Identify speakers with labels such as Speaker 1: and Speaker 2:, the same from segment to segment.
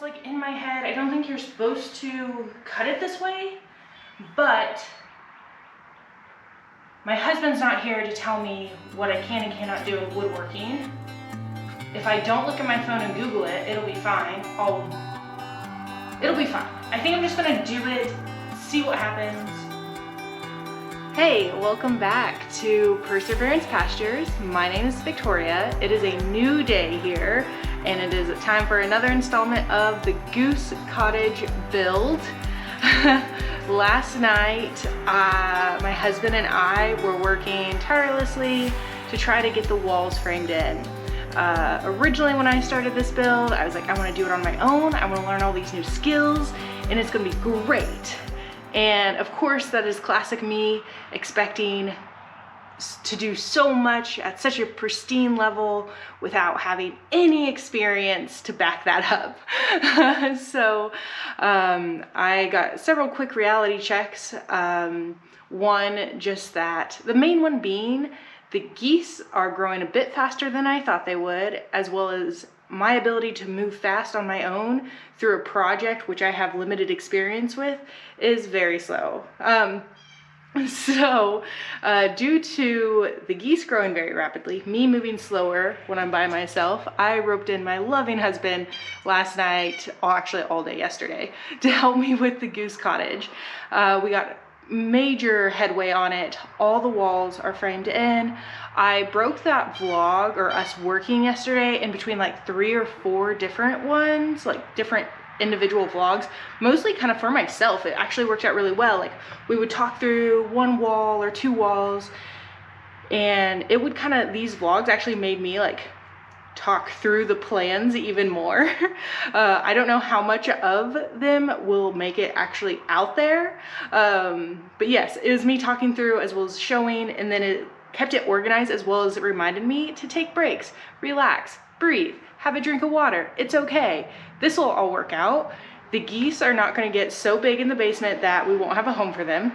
Speaker 1: like in my head, I don't think you're supposed to cut it this way, but my husband's not here to tell me what I can and cannot do in woodworking. If I don't look at my phone and Google it, it'll be fine. It'll be fine. I think I'm just gonna do it, see what happens. Hey, welcome back to Perseverance Pastures. My name is Victoria. It is a new day here, and it is time for another installment of the Goose Cottage Build. Last night, my husband and I were working tirelessly to try to get the walls framed in. Originally when I started this build, I was like, I want to do it on my own. I want to learn all these new skills and it's going to be great. And of course, that is classic me, expecting to do so much at such a pristine level without having any experience to back that up. So I got several quick reality checks. One, just that, the main one being the geese are growing a bit faster than I thought they would, as well as my ability to move fast on my own through a project which I have limited experience with is very slow. Due to the geese growing very rapidly, me moving slower when I'm by myself, I roped in my loving husband last night, actually all day yesterday, to help me with the Goose Cottage. We got major headway on it. All the walls are framed in. I broke that vlog, or us working yesterday, in between like 3 or 4 different ones, like different individual vlogs, mostly kind of for myself. It actually worked out really well. Like, we would talk through 1 wall or 2 walls, and it would kind of, these vlogs actually made me like talk through the plans even more. I don't know how much of them will make it actually out there, but yes, it was me talking through as well as showing, and then it kept it organized, as well as it reminded me to take breaks, relax, breathe, have a drink of water. It's okay. This will all work out. The geese are not going to get so big in the basement that we won't have a home for them.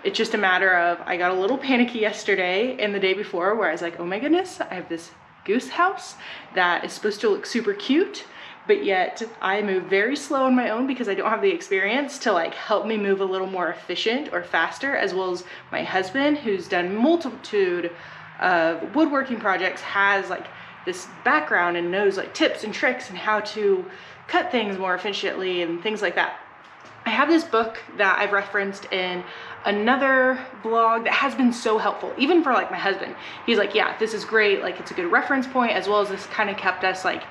Speaker 1: It's just a matter of, I got a little panicky yesterday and the day before where I was like, oh my goodness, I have this goose house that is supposed to look super cute, but yet I move very slow on my own because I don't have the experience to like help me move a little more efficient or faster, as well as my husband, who's done multitude of woodworking projects, has like this background and knows like tips and tricks and how to cut things more efficiently and things like that. I have this book that I've referenced in another vlog that has been so helpful, even for like my husband. He's like, yeah, this is great. Like, it's a good reference point, as well as this kind of kept us like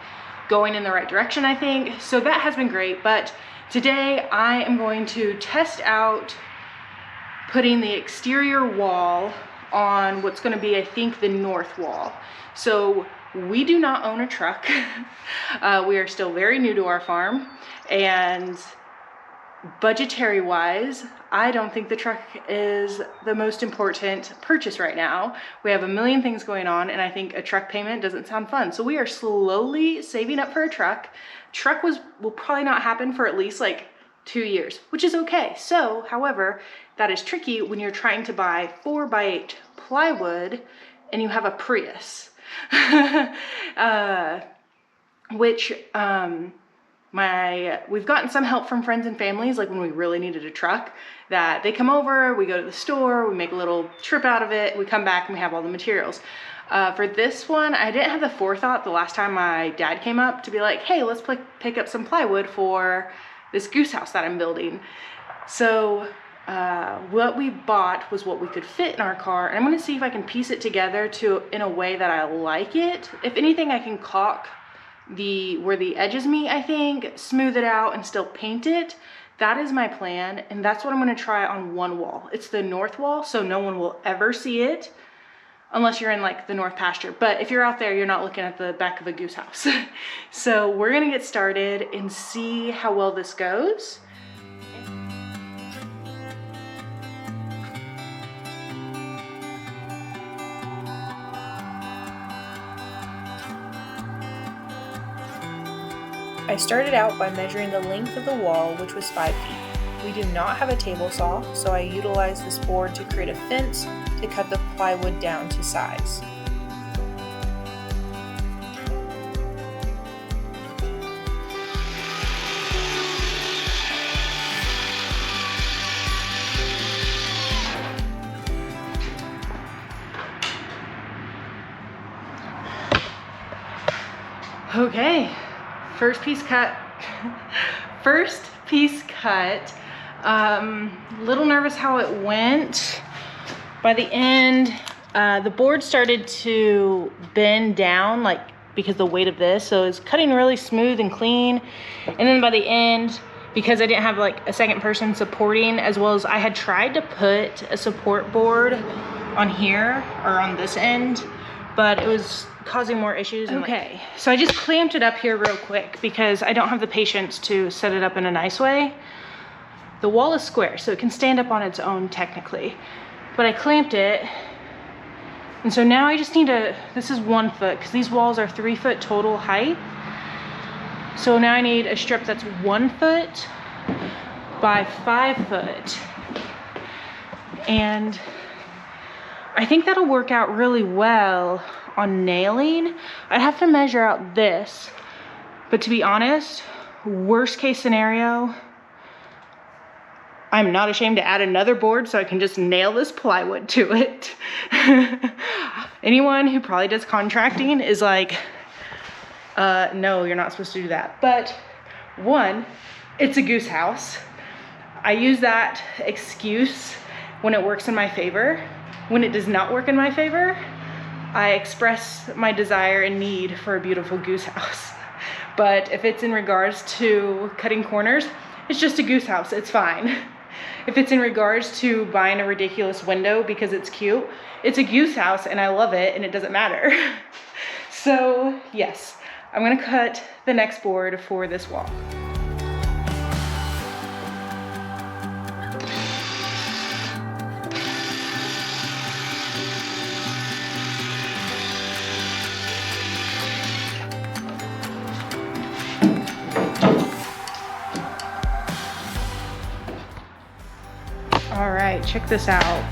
Speaker 1: going in the right direction, I think. So that has been great. But today I am going to test out putting the exterior wall on what's going to be, I think, the north wall. So we do not own a truck. We are still very new to our farm, and budgetary wise, I don't think the truck is the most important purchase right now. We have a million things going on, and I think a truck payment doesn't sound fun. So we are slowly saving up for a truck. Truck will probably not happen for at least like 2 years, which is okay. So, however, that is tricky when you're trying to buy 4x8 plywood and you have a Prius. We've gotten some help from friends and families, like when we really needed a truck, that they come over, we go to the store, we make a little trip out of it, we come back and we have all the materials. For this one, I didn't have the forethought the last time my dad came up to be like, hey, let's pick up some plywood for this goose house that I'm building. So what we bought was what we could fit in our car, and I'm going to see if I can piece it together in a way that I like it. If anything, I can caulk where the edges meet, I think, smooth it out and still paint it. That is my plan, and that's what I'm going to try on one wall. It's the north wall, so no one will ever see it unless you're in like the north pasture. But if you're out there, you're not looking at the back of a goose house. So we're going to get started and see how well this goes.
Speaker 2: I started out by measuring the length of the wall, which was 5 feet. We do not have a table saw, so I utilized this board to create a fence to cut the plywood down to size.
Speaker 1: Okay, first piece cut. First piece cut. Little nervous how it went. By the end, the board started to bend down, like because the weight of this, so it's cutting really smooth and clean. And then by the end, because I didn't have like a second person supporting, as well as I had tried to put a support board on here or on this end, but it was causing more issues. Okay, so I just clamped it up here real quick because I don't have the patience to set it up in a nice way. The wall is square, so it can stand up on its own technically, but I clamped it. And so now I just need to, this is 1 foot, because these walls are 3 foot total height. So now I need a strip that's 1 foot by 5 foot. And I think that'll work out really well on nailing. I'd have to measure out this, but to be honest, worst case scenario, I'm not ashamed to add another board so I can just nail this plywood to it. Anyone who probably does contracting is like, no, you're not supposed to do that. But one, it's a goose house. I use that excuse when it works in my favor. When it does not work in my favor, I express my desire and need for a beautiful goose house. But if it's in regards to cutting corners, it's just a goose house, it's fine. If it's in regards to buying a ridiculous window because it's cute, it's a goose house and I love it and it doesn't matter. So yes, I'm gonna cut the next board for this wall. All right, check this out.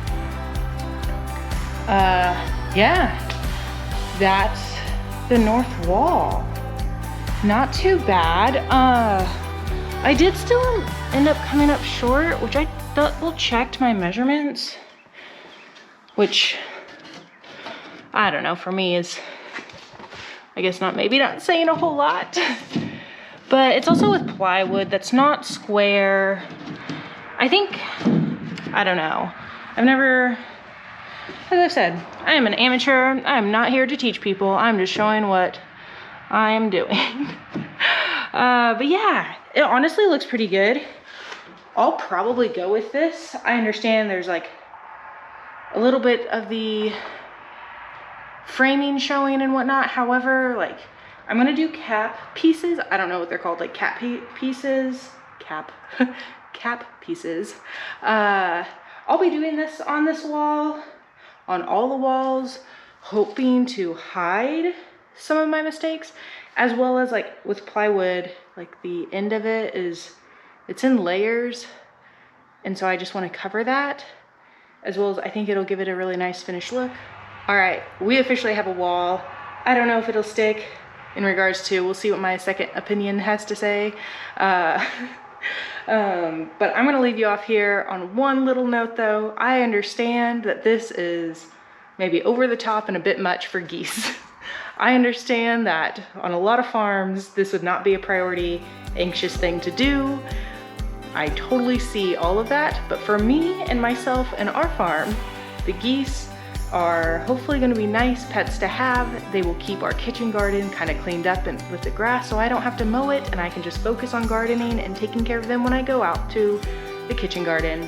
Speaker 1: Yeah, that's the north wall. Not too bad. I did still end up coming up short, which I double checked my measurements, which I don't know, for me is, I guess maybe not saying a whole lot, but it's also with plywood that's not square. I think, I don't know. I've never, as I've said, I am an amateur. I'm not here to teach people. I'm just showing what I'm doing. But yeah, it honestly looks pretty good. I'll probably go with this. I understand there's like a little bit of the framing showing and whatnot. However, like I'm gonna do cap pieces. I don't know what they're called, like cap pieces. Cap pieces. I'll be doing this on this wall, on all the walls, hoping to hide some of my mistakes, as well as like with plywood, like the end of it it's in layers, and so I just want to cover that, as well as I think it'll give it a really nice finished look. All right, we officially have a wall. I don't know if it'll stick in regards to, we'll see what my second opinion has to say. But I'm gonna leave you off here on one little note though. I understand that this is maybe over the top and a bit much for geese. I understand that on a lot of farms, this would not be a priority, anxious thing to do. I totally see all of that, but for me and myself and our farm, the geese are hopefully gonna be nice pets to have. They will keep our kitchen garden kind of cleaned up and with the grass, so I don't have to mow it and I can just focus on gardening and taking care of them when I go out to the kitchen garden.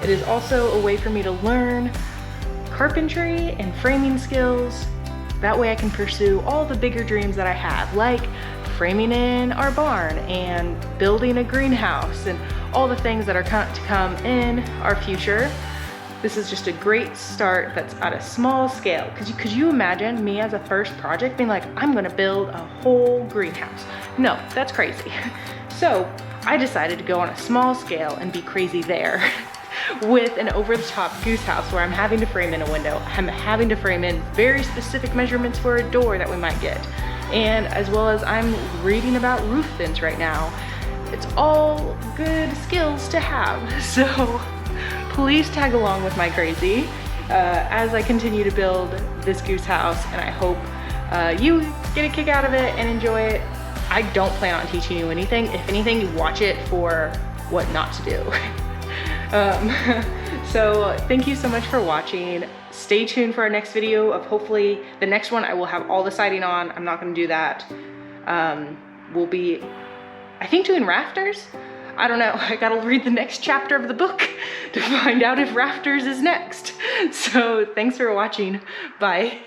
Speaker 1: It is also a way for me to learn carpentry and framing skills. That way I can pursue all the bigger dreams that I have, like framing in our barn and building a greenhouse and all the things that are to come in our future. This is just a great start that's at a small scale. Could you imagine me as a first project being like, I'm gonna build a whole greenhouse? No, that's crazy. So I decided to go on a small scale and be crazy there with an over-the-top goose house where I'm having to frame in a window. I'm having to frame in very specific measurements for a door that we might get. And as well as I'm reading about roof vents right now. It's all good skills to have. So please tag along with my crazy as I continue to build this goose house, and I hope you get a kick out of it and enjoy it. I don't plan on teaching you anything. If anything, you watch it for what not to do. So thank you so much for watching. Stay tuned for our next video of hopefully the next one I will have all the siding on. I'm not gonna do that. We'll be, I think, doing rafters. I don't know, I gotta read the next chapter of the book to find out if rafters is next. So thanks for watching, bye.